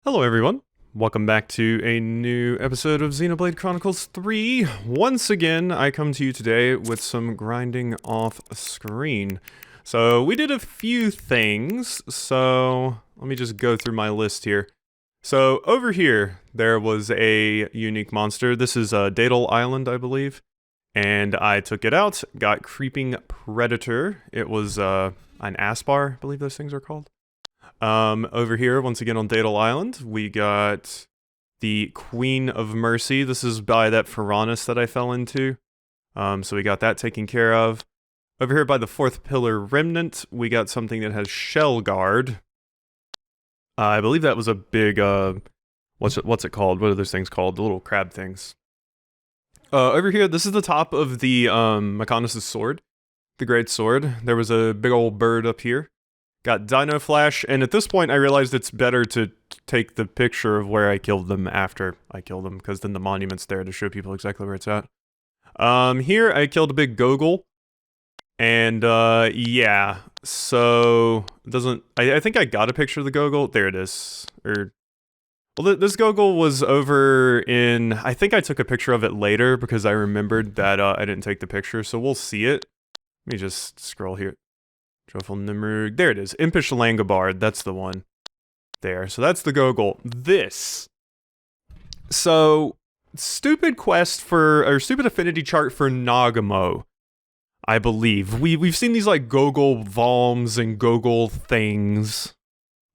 Hello everyone, welcome back to a new episode of Xenoblade Chronicles 3. Once again, I come to you today with some grinding off screen. So we did a few things, so let me just go through my list here. So over here, there was a unique monster. This is Daedal Island, I believe. And I took it out, got Creeping Predator. It was an Aspar, I believe those things are called. Over here, once again on Daedal Island, we got the Queen of Mercy. This is by that Ferranus that I fell into. So we got that taken care of. Over here by the Fourth Pillar Remnant, we got something that has Shell Guard. I believe that was a big, what's it called? What are those things called? The little crab things. Over here, this is the top of the, Mechanicus sword. The Great Sword. There was a big old bird up here. Got Dino Flash, and at this point I realized it's better to take the picture of where I killed them after I killed them, because then the monument's there to show people exactly where it's at. Here I killed a big Gogol, and yeah, so it doesn't, I think I got a picture of the Gogol, there it is, well, this Gogol was over in, I think I took a picture of it later, because I remembered that I didn't take the picture, so we'll see it. Let me just scroll here. Joyful Nimrug. There it is. Impish Langobard. That's the one. There. So that's the Gogol. This. So, stupid quest for, or stupid affinity chart for Nagumo, I believe. We've seen these like Gogol Valms and Gogol things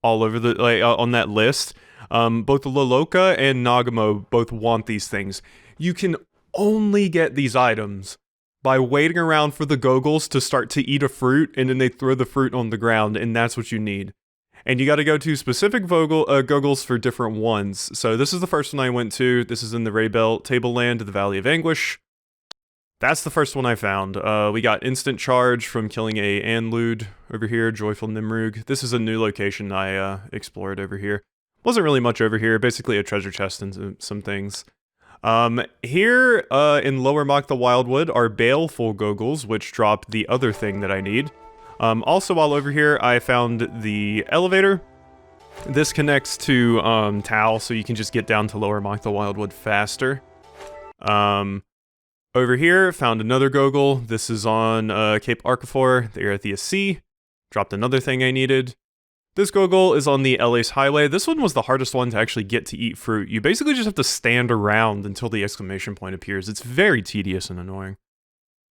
all over the, on that list. Both Loloka and Nagumo both want these things. You can only get these items by waiting around for the Gogols to start to eat a fruit, and then they throw the fruit on the ground, and that's what you need. And you gotta go to specific Gogols for different ones. So this is the first one I went to. This is in the Raybell Tableland, the Valley of Anguish. That's the first one I found. We got Instant Charge from killing a Anlude over here, Joyful Nimrug. This is a new location I explored over here. Wasn't really much over here, basically a treasure chest and some things. Here, in Lower Mach the Wildwood are Baleful Goggles, which drop the other thing that I need. Also while over here, I found the elevator. This connects to, Tau, so you can just get down to Lower Mach the Wildwood faster. Over here, found another Gogol. This is on, Cape Arcafor, the Erethia Sea. Dropped another thing I needed. This Gogol is on the Elais Highway. This one was the hardest one to actually get to eat fruit. You basically just have to stand around until the exclamation point appears. It's very tedious and annoying.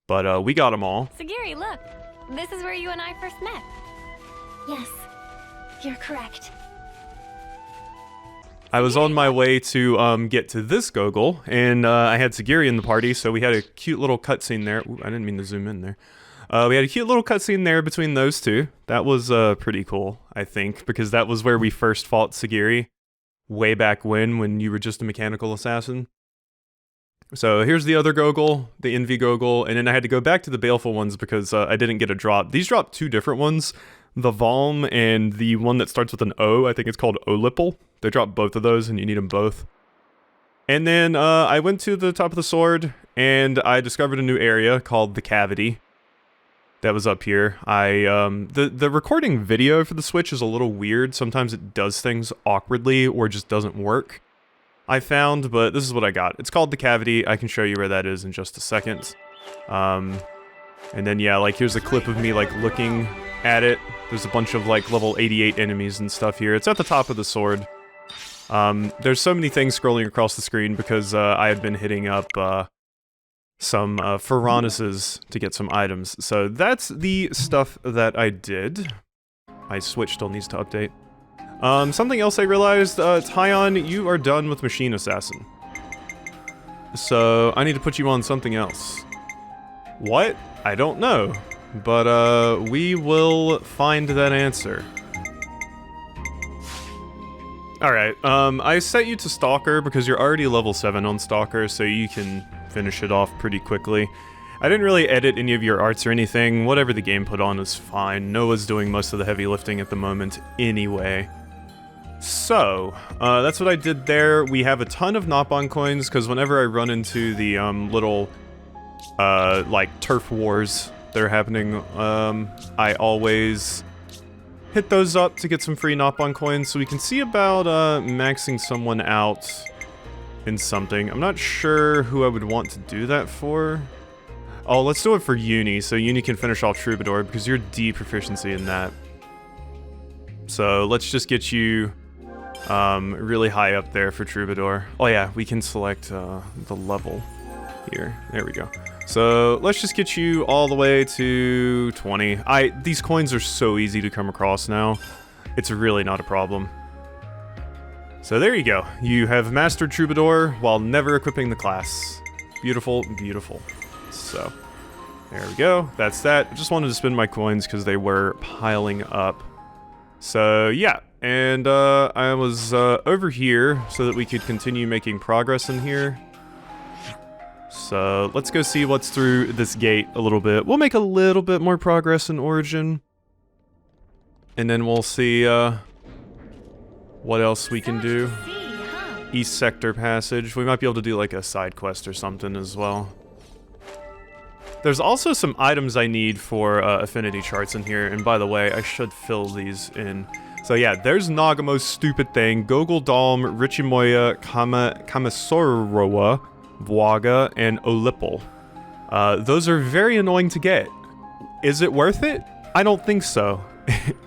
But we got them all. Sagiri, look. This is where you and I first met. Yes, you're correct. I was on my way to get to this Gogol, and I had Sagiri in the party, so we had a cute little cutscene there. Ooh, I didn't mean to zoom in there. We had a cute little cutscene there between those two. That was pretty cool, I think, because that was where we first fought Sagiri, way back when you were just a mechanical assassin. So here's the other Gogol, the Envy Gogol, and then I had to go back to the Baleful ones because I didn't get a drop. These dropped two different ones, the Valm and the one that starts with an O, I think it's called Olipple. They dropped both of those, and you need them both. And then I went to the top of the sword, and I discovered a new area called the Cavity. That was up here. The recording video for the Switch is a little weird. Sometimes it does things awkwardly or just doesn't work, I found, but this is what I got. It's called the Cavity. I can show you where that is in just a second. And then, yeah, like, here's a clip of me, like, looking at it. There's a bunch of, like, level 88 enemies and stuff here. It's at the top of the sword. There's so many things scrolling across the screen because I had been hitting up, some Ferranuses to get some items. So that's the stuff that I did. My Switch still needs to update. Something else I realized, Tyon, you are done with Machine Assassin. So I need to put you on something else. What? I don't know. But we will find that answer. Alright, I set you to Stalker because you're already level 7 on Stalker, so you can finish it off pretty quickly. I didn't really edit any of your arts or anything. Whatever the game put on is fine. Noah's doing most of the heavy lifting at the moment anyway. So, that's what I did there. We have a ton of Nopon coins, because whenever I run into the little, like, turf wars that are happening, I always hit those up to get some free Nopon coins so we can see about maxing someone out in something. I'm not sure who I would want to do that for. Oh, let's do it for Uni, so Uni can finish off Troubadour, because you're D proficiency in that. So let's just get you really high up there for Troubadour. Oh yeah, we can select the level here. There we go. So let's just get you all the way to 20. These coins are so easy to come across now. It's really not a problem. So there you go. You have mastered Troubadour while never equipping the class. Beautiful, beautiful. So there we go. That's that. I just wanted to spend my coins because they were piling up. So yeah, and I was over here so that we could continue making progress in here. So let's go see what's through this gate a little bit. We'll make a little bit more progress in Origin. And then we'll see what else we can do. East Sector Passage. We might be able to do like a side quest or something as well. There's also some items I need for affinity charts in here. And by the way, I should fill these in. So yeah, there's Nagumo's stupid thing, Gogol Dalm, Richimoya, Kamasorowa, Bwaga, and Olipal. Those are very annoying to get. Is it worth it? I don't think so.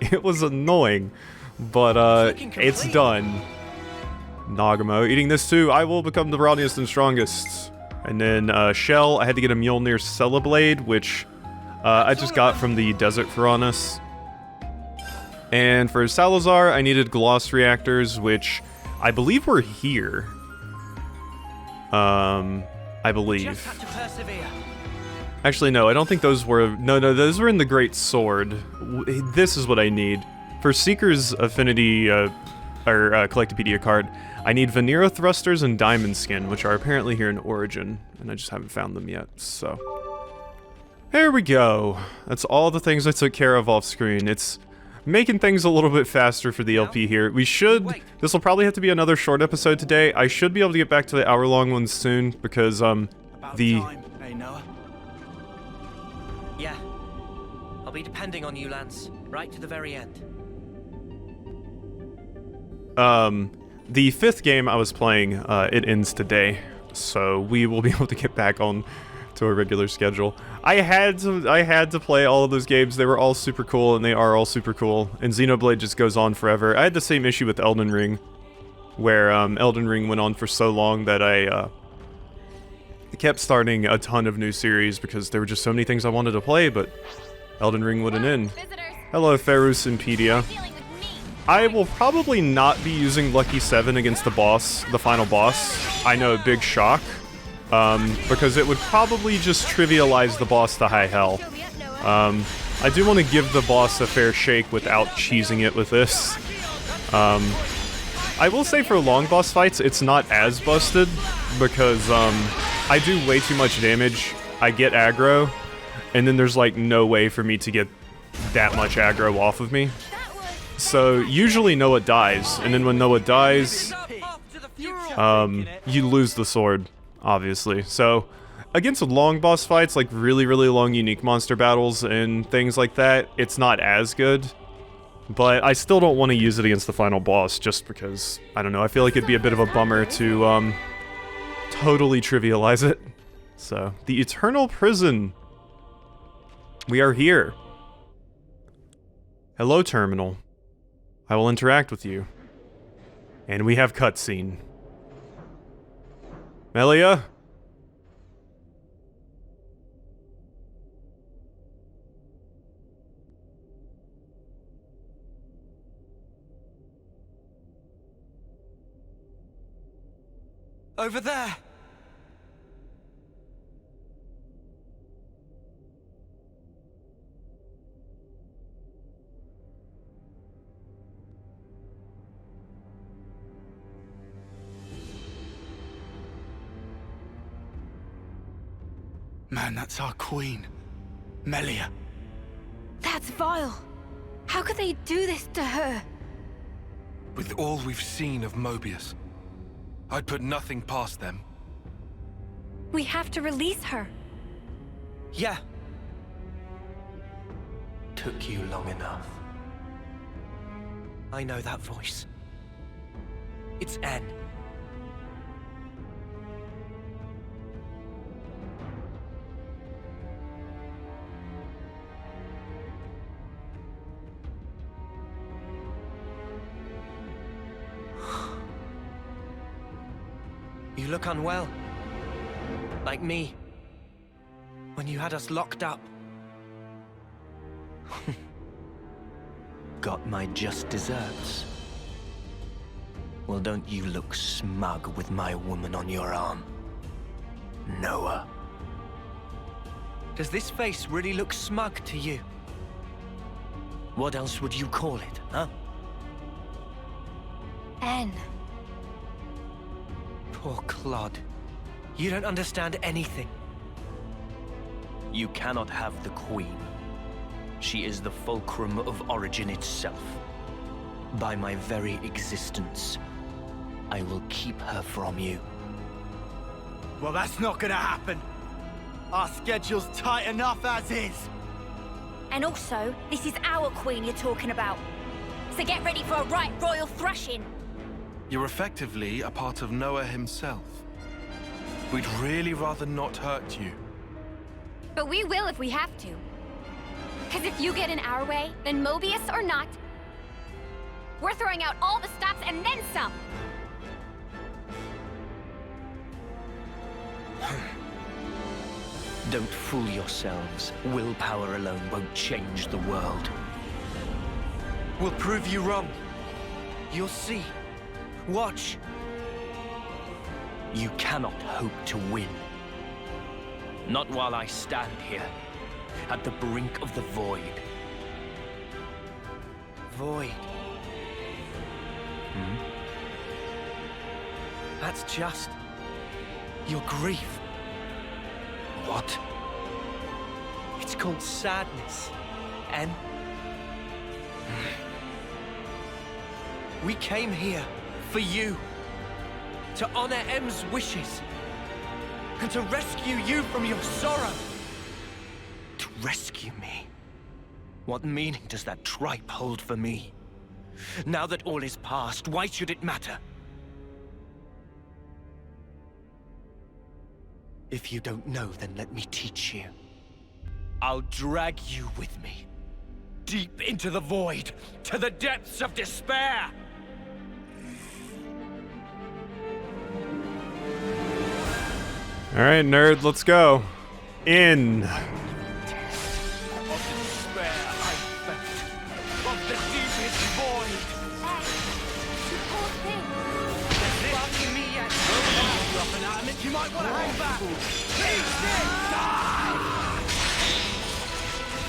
It was annoying, but it's done. Nagumo, eating this too, I will become the brawniest and strongest. And then Shell, I had to get a Mjolnir Celeblade, which I just got from the Desert Piranhas. And for Salazar, I needed Gloss Reactors, which I believe were here. I believe. Actually, no, I don't think those were... No, those were in the Great Sword. This is what I need. For Seeker's Affinity, Collectopaedia card, I need Vanera Thrusters and Diamond Skin, which are apparently here in Origin, and I just haven't found them yet, so... There we go. That's all the things I took care of off screen. It's making things a little bit faster for the LP here. We should... This will probably have to be another short episode today. I should be able to get back to the hour-long ones soon, because, About time, eh, Noah? Yeah. I'll be depending on you, Lance, right to the very end. The 5th game I was playing, it ends today, so we will be able to get back on to a regular schedule. I had to play all of those games. They were all super cool, and they are all super cool, and Xenoblade just goes on forever. I had the same issue with Elden Ring, where Elden Ring went on for so long that I kept starting a ton of new series because there were just so many things I wanted to play, but Elden Ring wouldn't end. Hello, Ferus Impedia. I will probably not be using Lucky 7 against the boss, the final boss. I know, big shock. Because it would probably just trivialize the boss to high hell. I do want to give the boss a fair shake without cheesing it with this. I will say for long boss fights, it's not as busted, because I do way too much damage. I get aggro, and then there's like no way for me to get that much aggro off of me. So usually Noah dies, and then when Noah dies, you lose the sword, obviously. So against long boss fights, like really long unique monster battles and things like that, it's not as good. But I still don't want to use it against the final boss just because, I don't know, I feel like it'd be a bit of a bummer to totally trivialize it. So, the Eternal Prison. We are here. Hello, Terminal. I will interact with you. And we have cutscene. Melia? Over there! Man, that's our queen. Melia. That's vile. How could they do this to her? With all we've seen of Mobius, I'd put nothing past them. We have to release her. Yeah. Took you long enough. I know that voice. It's N. You look unwell. Like me. When you had us locked up. Got my just desserts. Well, don't you look smug with my woman on your arm, Noah. Does this face really look smug to you? What else would you call it, huh? N. Poor Claude. You don't understand anything. You cannot have the Queen. She is the fulcrum of origin itself. By my very existence, I will keep her from you. Well, that's not gonna happen. Our schedule's tight enough as is. And also, this is our queen you're talking about. So get ready for a right royal thrashing. You're effectively a part of Noah himself. We'd really rather not hurt you. But we will if we have to. Because if you get in our way, then Mobius or not, we're throwing out all the stops and then some. Don't fool yourselves. Willpower alone won't change the world. We'll prove you wrong. You'll see. Watch. You cannot hope to win. Not while I stand here, at the brink of the void. Void. That's just your grief. What? It's called sadness, and we came here for you, to honor M's wishes, and to rescue you from your sorrow. To rescue me? What meaning does that tripe hold for me? Now that all is past, why should it matter? If you don't know, then let me teach you. I'll drag you with me, deep into the void, to the depths of despair! Alright, nerd, let's go. In. Of the despair I felt, of the deepest void! You poor thing. Fuck me at dropping out of it, you might want to hang back!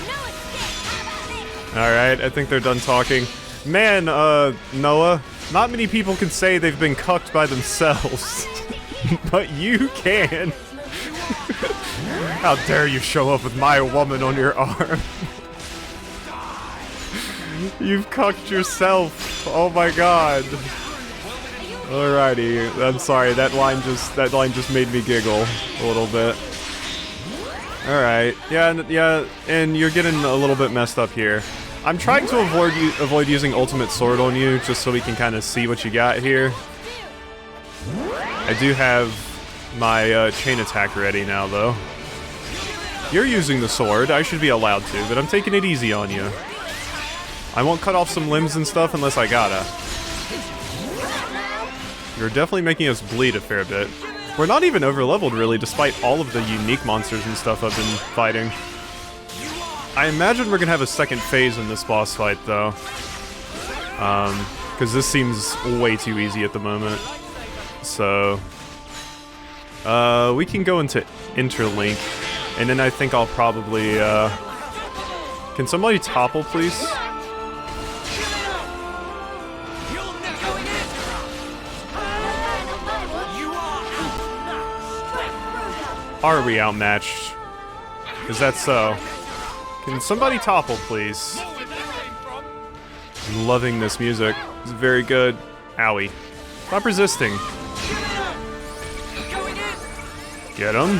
No escape. How about this? Alright, I think they're done talking. Man, Noah, not many people can say they've been cucked by themselves. But you can. How dare you show up with my woman on your arm? You've cucked yourself. Oh my god. Alrighty, I'm sorry. That line just made me giggle a little bit. All right, yeah, and you're getting a little bit messed up here. I'm trying to avoid using ultimate sword on you, just so we can kind of see what you got here. I do have my chain attack ready now, though. You're using the sword. I should be allowed to, but I'm taking it easy on you. I won't cut off some limbs and stuff unless I gotta. You're definitely making us bleed a fair bit. We're not even over-leveled, really, despite all of the unique monsters and stuff I've been fighting. I imagine we're gonna have a second phase in this boss fight, though. Because this seems way too easy at the moment. So... we can go into Interlink, and then I think I'll probably, Can somebody topple, please? Are we outmatched? Is that so? Can somebody topple, please? I'm loving this music. It's very good. Owie. Stop resisting. Get him.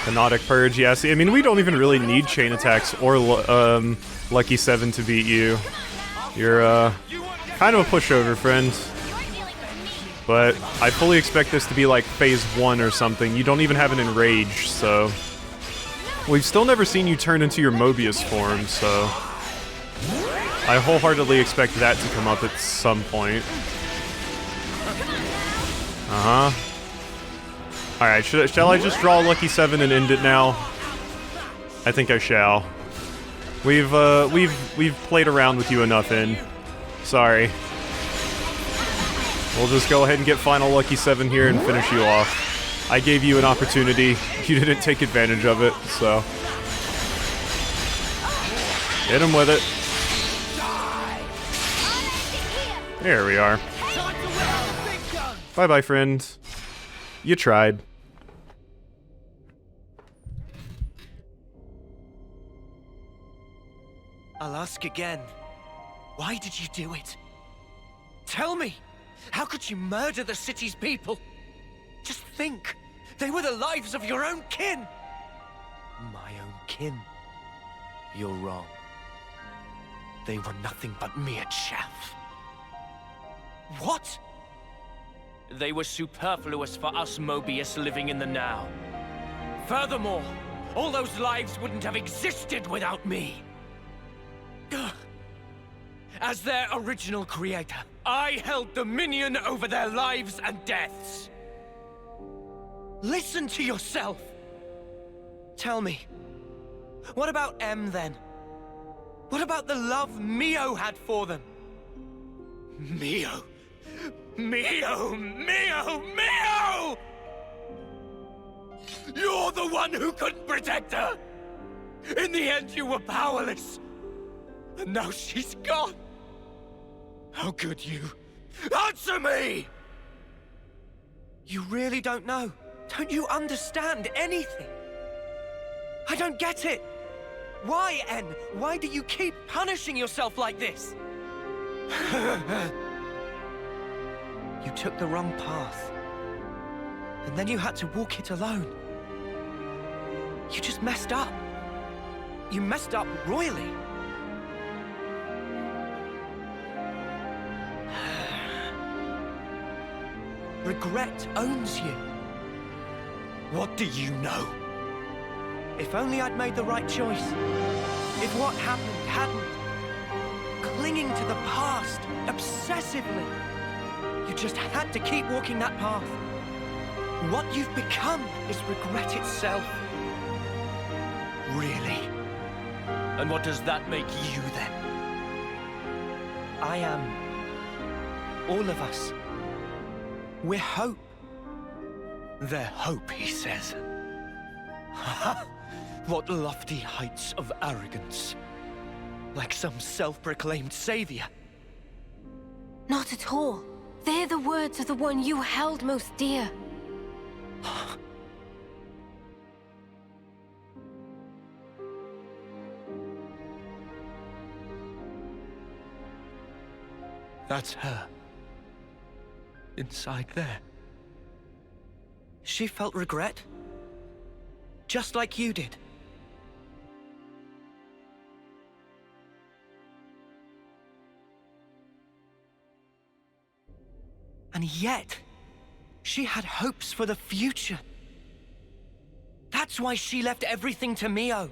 Hypnotic Purge, yeah. See, I mean, we don't even really need chain attacks or Lucky 7 to beat you. You're kind of a pushover, friend. But I fully expect this to be like phase 1 or something. You don't even have an enrage, so... We've still never seen you turn into your Mobius form, so... I wholeheartedly expect that to come up at some point. Uh-huh. Alright, shall I just draw a Lucky 7 and end it now? I think I shall. We've played around with you enough, In. Sorry. We'll just go ahead and get final Lucky 7 here and finish you off. I gave you an opportunity. You didn't take advantage of it, so... Hit him with it. There we are. Bye-bye, friend. You tried. I'll ask again. Why did you do it? Tell me! How could you murder the city's people? Just think. They were the lives of your own kin. My own kin. You're wrong. They were nothing but mere chaff. What? They were superfluous for us Mobius living in the now. Furthermore, all those lives wouldn't have existed without me. As their original creator, I held dominion over their lives and deaths. Listen to yourself. Tell me, what about M then? What about the love Mio had for them? Mio! Mio! Mio! Mio! You're the one who couldn't protect her! In the end, you were powerless. And now she's gone. How could you? Answer me! You really don't know? Don't you understand anything? I don't get it. Why, N? Why do you keep punishing yourself like this? You took the wrong path. And then you had to walk it alone. You just messed up. You messed up royally. Regret owns you. What do you know? If only I'd made the right choice. If what happened hadn't. Clinging to the past, obsessively. You just had to keep walking that path. What you've become is regret itself. Really? And what does that make you then? I am. All of us. We're hope. They're hope, he says. Ha! What lofty heights of arrogance. Like some self-proclaimed savior. Not at all. They're the words of the one you held most dear. That's her. Inside there. She felt regret. Just like you did. And yet, she had hopes for the future. That's why she left everything to Mio.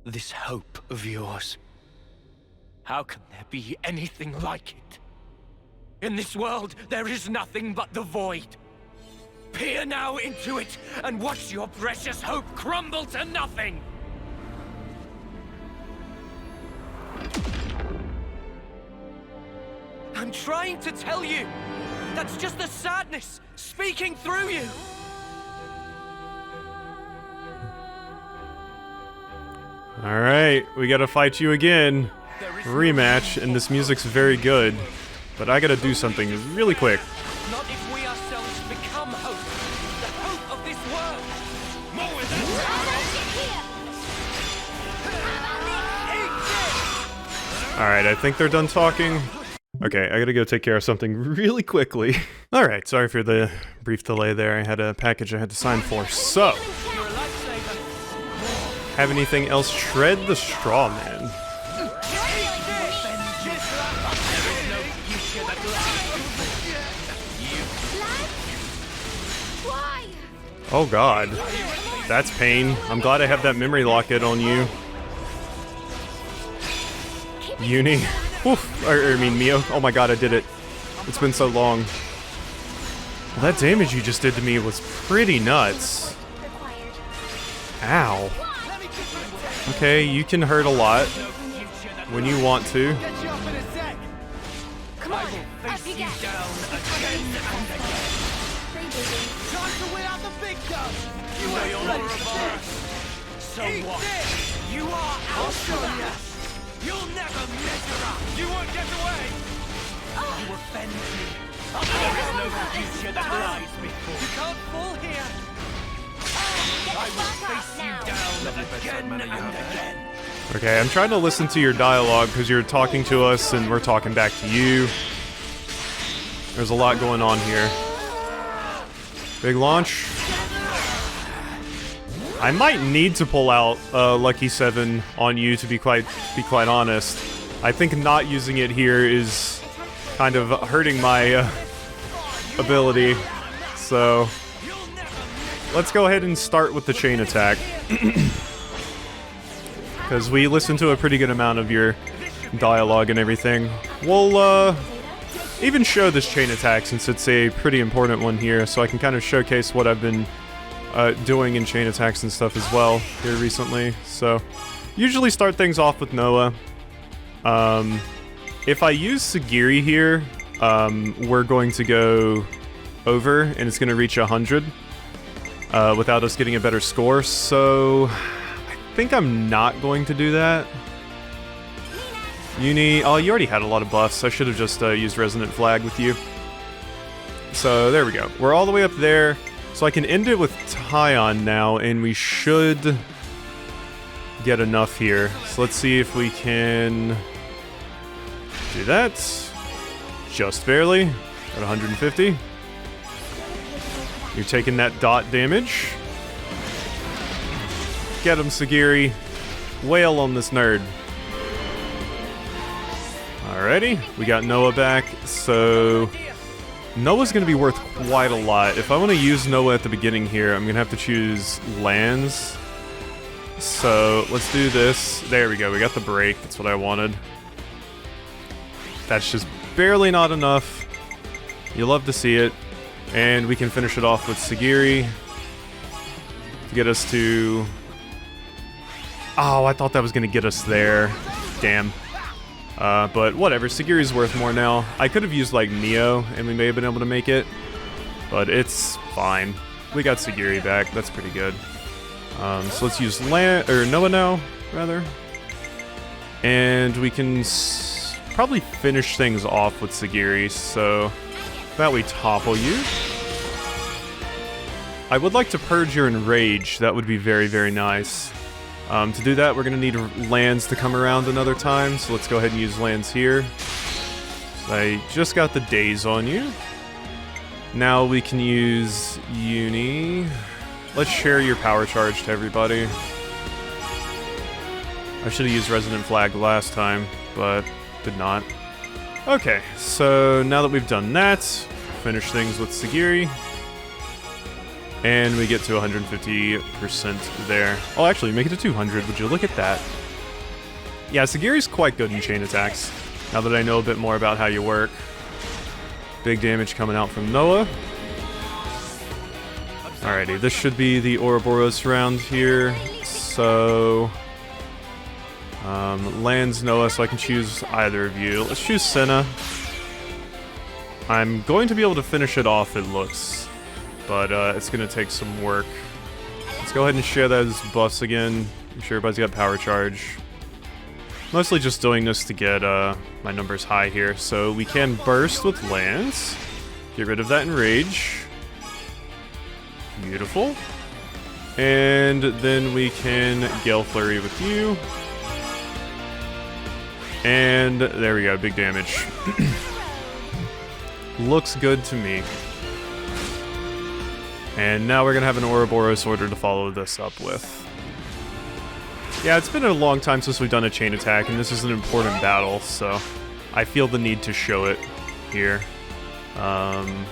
This hope of yours. How can there be anything like it? In this world, there is nothing but the void. Peer now into it, and watch your precious hope crumble to nothing! I'm trying to tell you! That's just the sadness speaking through you! Alright, we gotta fight you again. Rematch, and this music's very good. But I gotta do something really quick. Not if we ourselves become hope. The hope of this world. Alright, I think they're done talking. Okay, I gotta go take care of something really quickly. Alright, sorry for the brief delay there. I had a package I had to sign for. So, have anything else? Shred the straw, man. Oh god. That's pain. I'm glad I have that memory locket on you. Uni. Oof. I mean, Mio. Oh my god, I did it. It's been so long. Well, that damage you just did to me was pretty nuts. Ow. Okay, you can hurt a lot when you want to. Come on, up you get. Time to win out the big dub! You Way ain't over ready a for bar. this! So Eat what? this! You are I'll show ya! You'll never measure up. You won't get away! You offend me. There is no future that lies before. You can't fall here! Get the fuck off now. Down again and again. Okay, I'm trying to listen to your dialogue because you're talking to us and we're talking back to you. There's a lot going on here. Big launch. I might need to pull out Lucky 7 on you to be quite honest. I think not using it here is kind of hurting my ability. So let's go ahead and start with the chain attack. Because we listened to a pretty good amount of your dialogue and everything. We'll even show this chain attack since it's a pretty important one here, so I can kind of showcase what I've been doing in chain attacks and stuff as well here recently. So usually start things off with Noah. If I use Sagiri here, we're going to go over and it's going to reach 100 without us getting a better score, so I think I'm not going to do that. Uni, oh, you already had a lot of buffs. I should have just used Resonant Flag with you. So there we go. We're all the way up there. So I can end it with Taion now, and we should get enough here. So let's see if we can do that. Just barely. At 150. You're taking that dot damage. Get him, Sagiri. Wail on this nerd. Alrighty, we got Noah back, so Noah's going to be worth quite a lot. If I want to use Noah at the beginning here, I'm going to have to choose lands. So let's do this. There we go, we got the break, that's what I wanted. That's just barely not enough. You love to see it. And we can finish it off with Sagiri to get us to... Oh, I thought that was going to get us there. Damn. But whatever, Sagiri's worth more now. I could have used like Mio and we may have been able to make it, but it's fine. We got Sagiri back, that's pretty good. So let's use Noah now, rather. And we can probably finish things off with Sagiri, so that we topple you. I would like to purge your enrage, that would be very, very nice. To do that, we're going to need lands to come around another time, so let's go ahead and use lands here. So I just got the daze on you. Now we can use Uni. Let's share your power charge to everybody. I should have used Resonant Flag last time, but did not. Okay, so now that we've done that, finish things with Sagiri. And we get to 150% there. Oh, actually, make it to 200. Would you look at that? Yeah, Sagiri's quite good in chain attacks, now that I know a bit more about how you work. Big damage coming out from Noah. Alrighty, this should be the Ouroboros round here. So... lands Noah, so I can choose either of you. Let's choose Senna. I'm going to be able to finish it off, it looks. But it's going to take some work. Let's go ahead and share those buffs again. Make sure everybody's got power charge. Mostly just doing this to get my numbers high here. So we can burst with lands. Get rid of that enrage. Beautiful. And then we can Gale Flurry with you. And there we go, big damage. Looks good to me. And now we're gonna have an Ouroboros order to follow this up with. Yeah, it's been a long time since we've done a chain attack, and this is an important battle, so I feel the need to show it here. On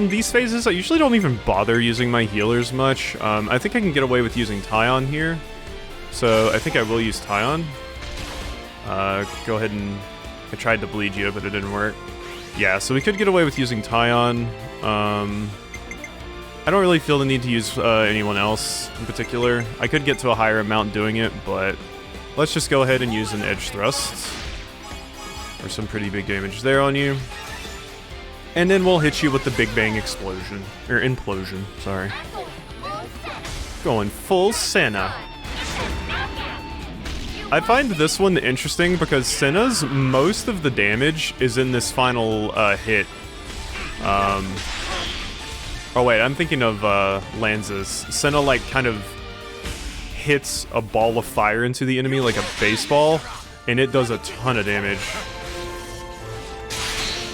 these phases, I usually don't even bother using my healers much. I think I can get away with using Taion here, so I think I will use Taion. Go ahead and... I tried to bleed you, but it didn't work. Yeah, so we could get away with using Taion. I don't really feel the need to use anyone else in particular. I could get to a higher amount doing it, but let's just go ahead and use an edge thrust for some pretty big damage there on you. And then we'll hit you with the Big Bang explosion, or implosion, sorry. Going full Senna. I find this one interesting because Senna's most of the damage is in this final hit. Oh wait, I'm thinking of Lanza's. Senna like kind of hits a ball of fire into the enemy like a baseball, and it does a ton of damage.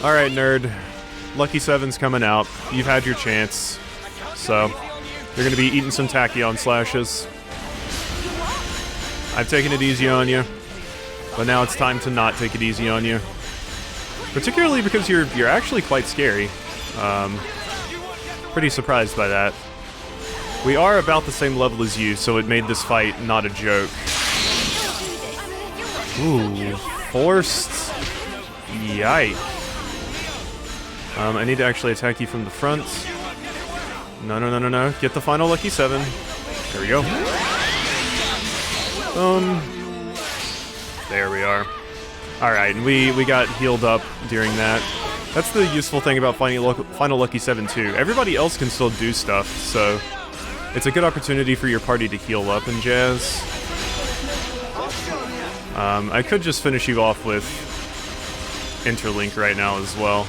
Alright, nerd. Lucky 7's coming out. You've had your chance. So, you're gonna be eating some Tachyon slashes. I've taken it easy on you, but now it's time to not take it easy on you. Particularly because you're actually quite scary. Pretty surprised by that. We are about the same level as you, so it made this fight not a joke. Ooh, forced. Yike. I need to actually attack you from the front. No. Get the final Lucky 7. There we go. There we are. Alright, and we got healed up during that. That's the useful thing about Final Lucky 7 too. Everybody else can still do stuff, so it's a good opportunity for your party to heal up and jazz. I could just finish you off with Interlink right now as well.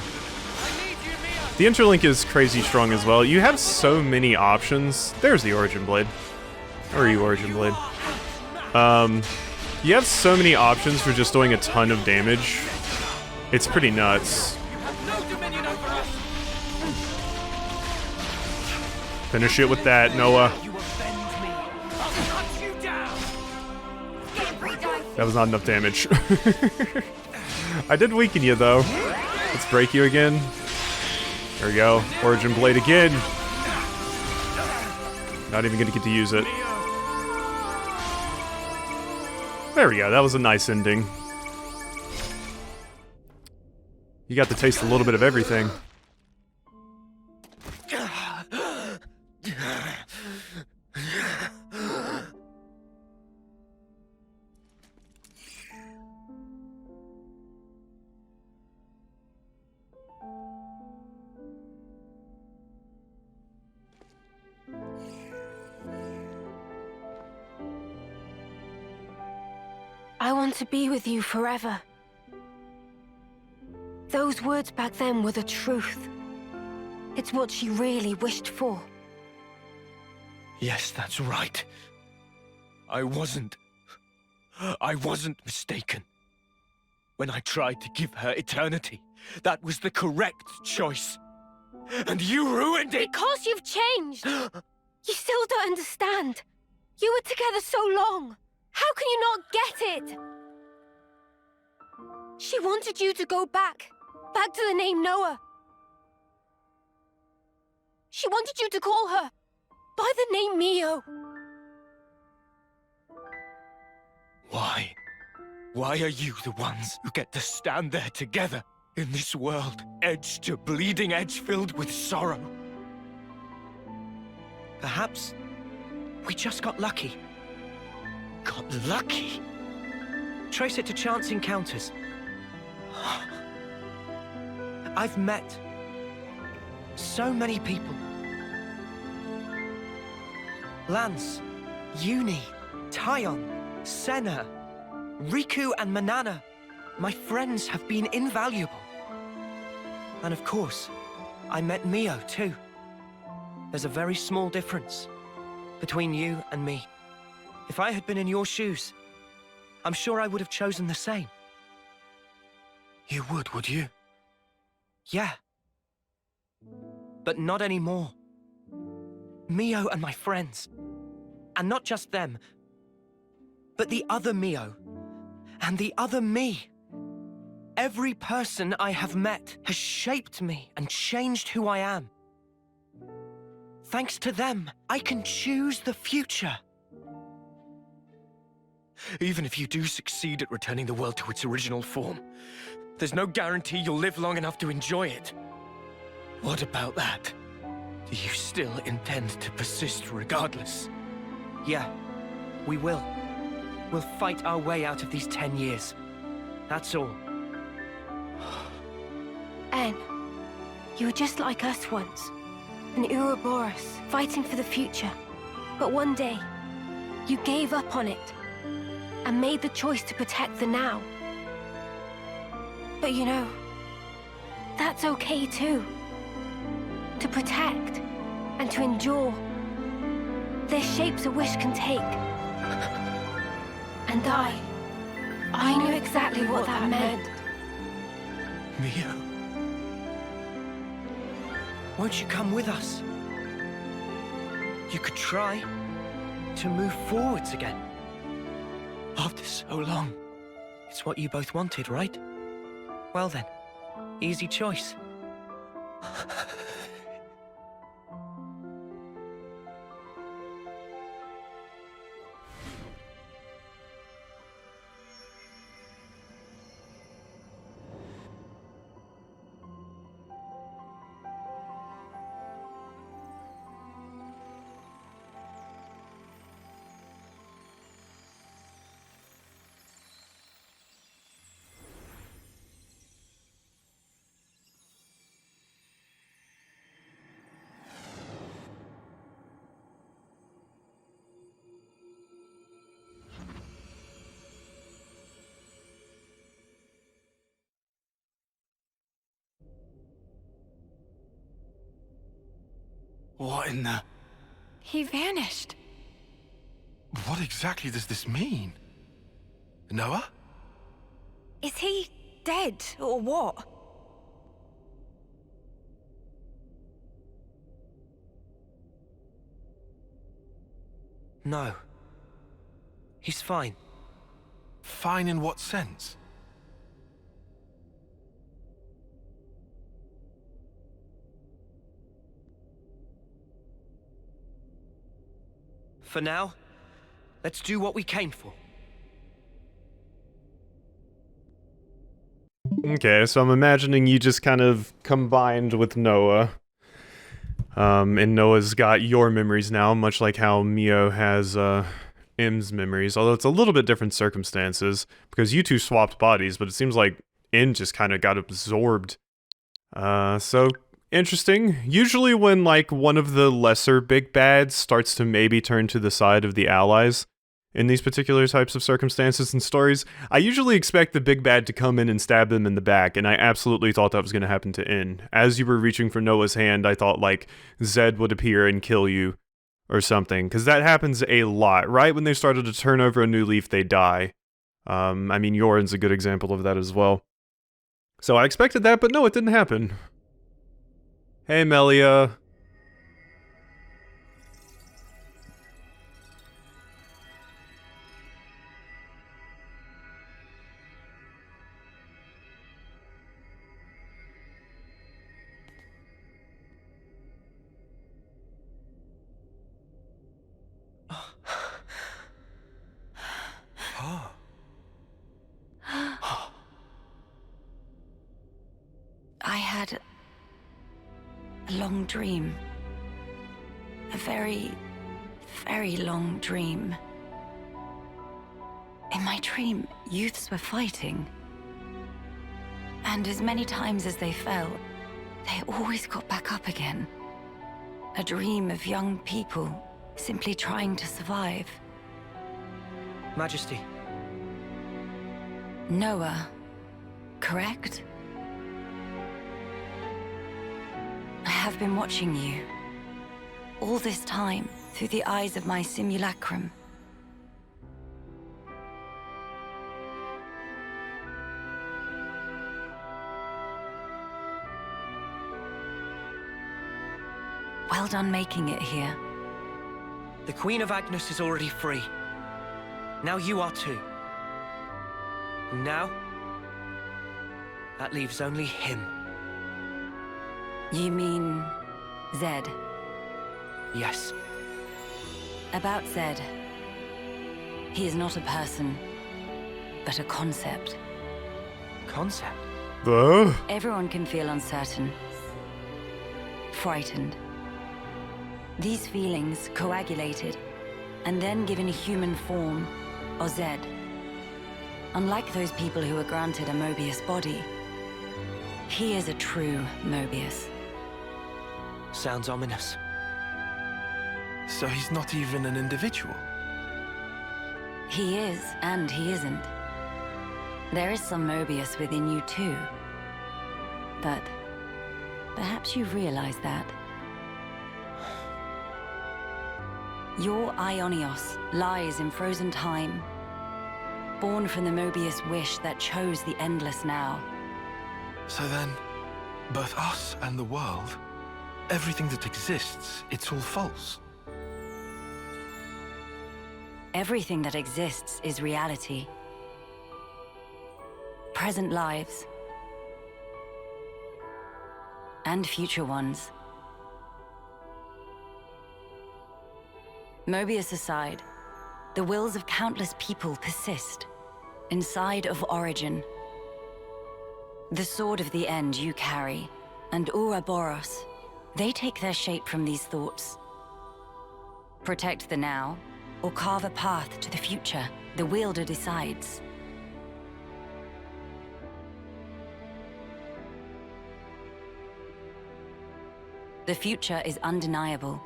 The Interlink is crazy strong as well. You have so many options. There's the Origin Blade. Where are you, Origin Blade? You have so many options for just doing a ton of damage. It's pretty nuts. Finish it with that, Noah. That was not enough damage. I did weaken you, though. Let's break you again. There we go. Origin Blade again. Not even gonna get to use it. There we go. That was a nice ending. You got to taste a little bit of everything. I want to be with you forever. Those words back then were the truth. It's what she really wished for. Yes, that's right. I wasn't mistaken. When I tried to give her eternity, that was the correct choice. And you ruined it! Because you've changed! You still don't understand. You were together so long. How can you not get it? She wanted you to go back to the name Noah. She wanted you to call her by the name Mio. Why? Why are you the ones who get to stand there together in this world, edge to bleeding edge, filled with sorrow? Perhaps we just got lucky. Got lucky? Trace it to chance encounters. I've met so many people. Lance, Uni, Taion, Senna, Riku and Manana. My friends have been invaluable. And of course, I met Mio too. There's a very small difference between you and me. If I had been in your shoes, I'm sure I would have chosen the same. You would you? Yeah. But not anymore. Mio and my friends. And not just them, but the other Mio. And the other me. Every person I have met has shaped me and changed who I am. Thanks to them, I can choose the future. Even if you do succeed at returning the world to its original form, there's no guarantee you'll live long enough to enjoy it. What about that? Do you still intend to persist regardless? Yeah, we will. We'll fight our way out of these 10 years. That's all. En, you were just like us once. An Ouroboros, fighting for the future. But one day, you gave up on it. And made the choice to protect the now. But you know, that's okay too. To protect and to endure. There's shapes a wish can take. And I knew exactly what that meant. Mio. Won't you come with us? You could try to move forwards again. After so long. It's what you both wanted, right? Well then, easy choice. What in the... He vanished. What exactly does this mean? Noah? Is he dead or what? No. He's fine. Fine in what sense? For now, let's do what we came for. Okay, so I'm imagining you just kind of combined with Noah. And Noah's got your memories now, much like how Mio has M's memories, although it's a little bit different circumstances, because you two swapped bodies, but it seems like M just kind of got absorbed. So interesting. Usually when, like, one of the lesser big bads starts to maybe turn to the side of the allies in these particular types of circumstances and stories, I usually expect the big bad to come in and stab them in the back, and I absolutely thought that was going to happen to En. As you were reaching for Noah's hand, I thought, like, Zed would appear and kill you or something, because that happens a lot. Right when they started to turn over a new leaf, they die. I mean, Yoren's a good example of that as well. So I expected that, but no, it didn't happen. Hey, Melia. I had a long dream. A very, very long dream. In my dream, youths were fighting. And as many times as they fell, they always got back up again. A dream of young people simply trying to survive. Majesty. Noah, correct? I have been watching you. All this time, through the eyes of my simulacrum. done making it here. The Queen of Agnus is already free. Now you are too. And now, that leaves only him. You mean Zed? Yes. About Zed. He is not a person, but a concept. Concept? Everyone can feel uncertain, frightened. These feelings coagulated and then given a human form, or Zed. Unlike those people who were granted a Mobius body, he is a true Mobius. Sounds ominous. So he's not even an individual? He is, and he isn't. There is some Mobius within you too. But perhaps you've realized that. Your Ionios lies in frozen time, born from the Mobius wish that chose the endless now. So then, both us and the world, everything that exists, it's all false. Everything that exists is reality. Present lives. And future ones. Mobius aside, the wills of countless people persist, inside of Origin. The sword of the end you carry, and Ouroboros, they take their shape from these thoughts. Protect the now, or carve a path to the future, the wielder decides. The future is undeniable,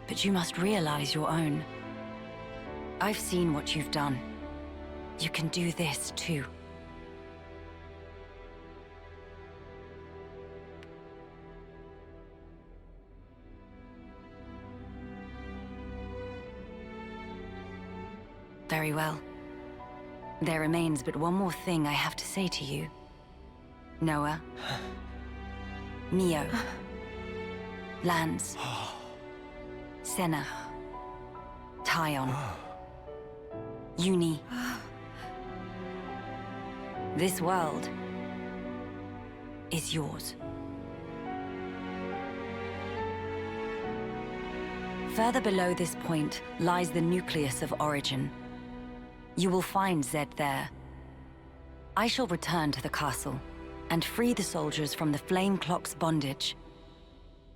but you must realize your own. I've seen what you've done. You can do this too. Very well. There remains but one more thing I have to say to you. Noah. Mio. Lands. Senna. Tyon. Uni. This world is yours. Further below this point lies the nucleus of Origin. You will find Zed there. I shall return to the castle and free the soldiers from the Flame Clock's bondage.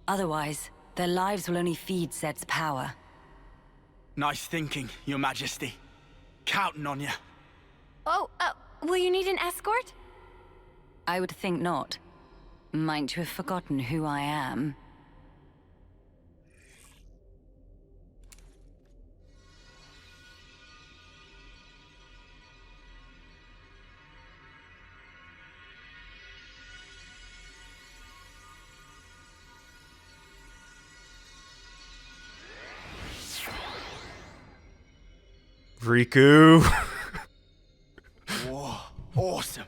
Otherwise, their lives will only feed Zed's power. Nice thinking, Your Majesty. Counting on you. Oh, will you need an escort? I would think not. Might you have forgotten who I am? Riku. Whoa, awesome.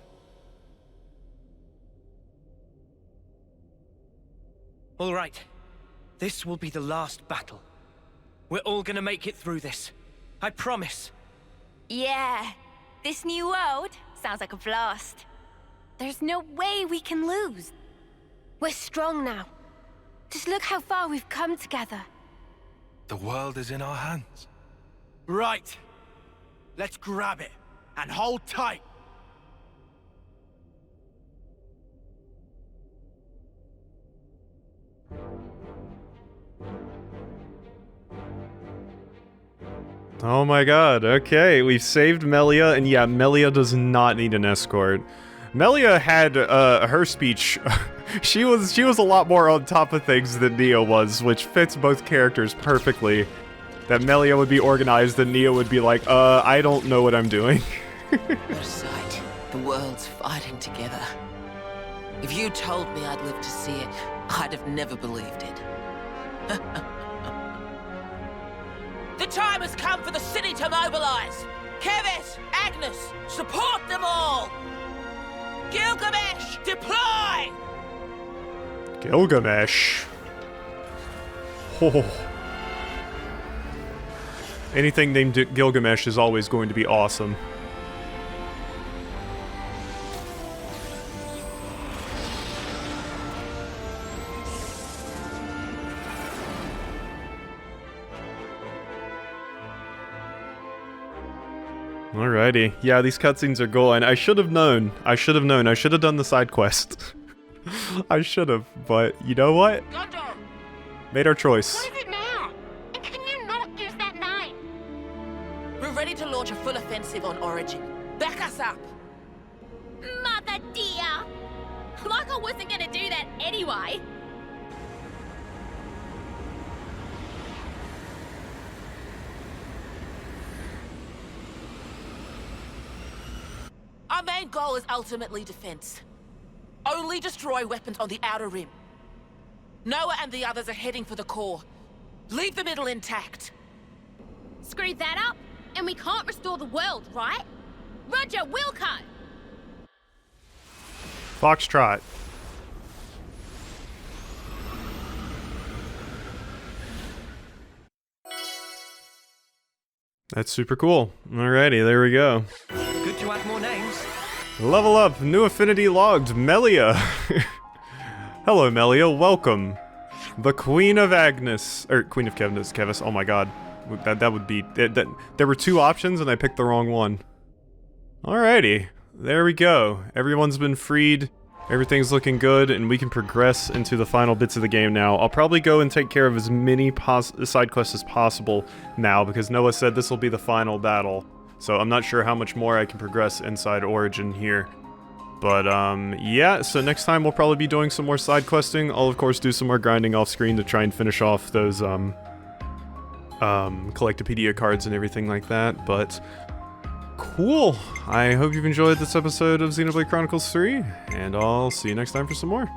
All right. This will be the last battle. We're all gonna make it through this. I promise. Yeah. This new world sounds like a blast. There's no way we can lose. We're strong now. Just look how far we've come together. The world is in our hands. Right. Let's grab it and hold tight. Oh my god, okay, we've saved Melia, and yeah, Melia does not need an escort. Melia had, her speech, she was a lot more on top of things than Neo was, which fits both characters perfectly. That Melia would be organized, and Neo would be like, I don't know what I'm doing. What a sight. The world's fighting together. If you told me I'd live to see it, I'd have never believed it. The time has come for the city to mobilize! Keves, Agnus, support them all! Gilgamesh, deploy! Gilgamesh. Oh. Anything named Gilgamesh is always going to be awesome. Alrighty. Yeah, these cutscenes are going. I should have known. I should have known. I should have done the side quest. I should have, but you know what? Gondor! Made our choice. What is it now? And can you not use that knife? We're ready to launch a full offensive on Origin. Back us up! Mother dear! Like I wasn't gonna do that anyway. Our main goal is ultimately defense. Only destroy weapons on the Outer Rim. Noah and the others are heading for the core. Leave the middle intact. Screw that up, and we can't restore the world, right? Roger, Wilco! Foxtrot. That's super cool. Alrighty, there we go. Good to add more names. Level up, new affinity logged, Melia. Hello, Melia, welcome. The Queen of Agnus, or Queen of Keves, oh my god. That would be, there were two options and I picked the wrong one. Alrighty, there we go. Everyone's been freed, everything's looking good, and we can progress into the final bits of the game now. I'll probably go and take care of as many side quests as possible now, because Noah said this will be the final battle. So I'm not sure how much more I can progress inside Origin here. But, yeah, so next time we'll probably be doing some more side questing. I'll, of course, do some more grinding off screen to try and finish off those, Collectopaedia cards and everything like that, but cool. I hope you've enjoyed this episode of Xenoblade Chronicles 3, and I'll see you next time for some more.